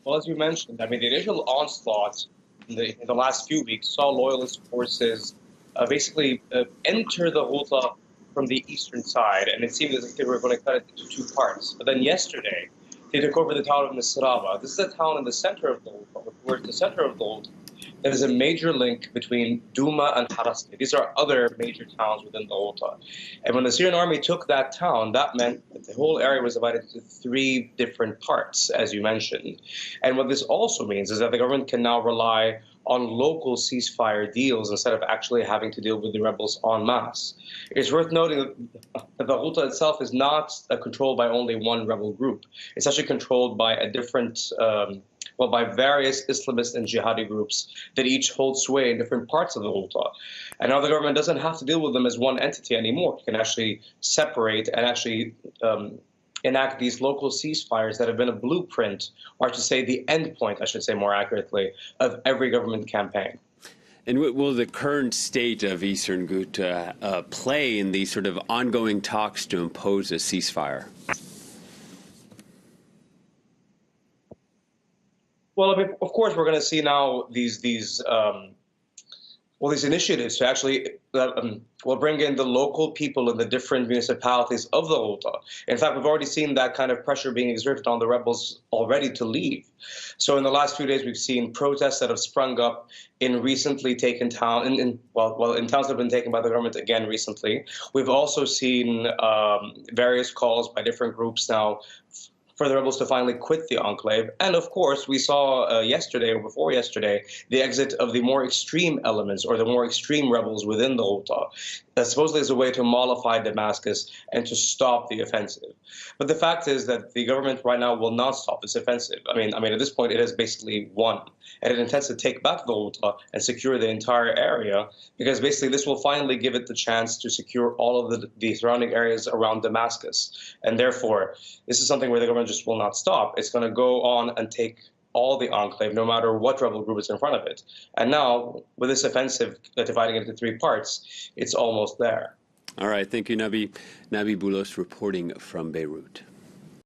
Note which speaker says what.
Speaker 1: Well, as you mentioned, I mean, the initial onslaught in the last few weeks saw loyalist forces basically enter the Ghouta from the eastern side, and it seemed as if they were going to cut it into two parts. But then yesterday, they took over the town of Nasraba. This is a town in the center of the Ghouta, towards the center of the Ghouta. There is a major link between Douma and Harasti. These are other major towns within the Ghouta. And when the Syrian army took that town, that meant that the whole area was divided into three different parts, as you mentioned. And what this also means is that the government can now rely on local ceasefire deals instead of actually having to deal with the rebels en masse. It's worth noting that the Ghouta itself is not controlled by only one rebel group. It's actually controlled by a different by various Islamist and jihadi groups that each hold sway in different parts of the Ghouta. And now the government doesn't have to deal with them as one entity anymore. It can actually separate and actually enact these local ceasefires that have been a blueprint, or to say the end point, I should say more accurately, of every government campaign.
Speaker 2: And will the current state of Eastern Ghouta play in these sort of ongoing talks to impose a ceasefire?
Speaker 1: Well, I mean, of course, we're going to see now these initiatives to actually bring in the local people in the different municipalities of the Ghouta. In fact, we've already seen that kind of pressure being exerted on the rebels already to leave. So in the last few days, we've seen protests that have sprung up in recently taken town, in towns that have been taken by the government again recently. We've also seen various calls by different groups now for the rebels to finally quit the enclave. And of course, we saw yesterday or before yesterday the exit of the more extreme elements or the more extreme rebels within the Ghouta, supposedly as a way to mollify Damascus and to stop the offensive. But the fact is that the government right now will not stop this offensive. I mean, at this point, it has basically won, and it intends to take back the Ghouta and secure the entire area, because basically this will finally give it the chance to secure all of the surrounding areas around Damascus. And therefore, this is something where the government just will not stop. It's going to go on and take all the enclave, no matter what rebel group is in front of it. And now, with this offensive dividing it into three parts, it's almost there.
Speaker 2: All right. Thank you, Nabi. Nabi Boulos reporting from Beirut.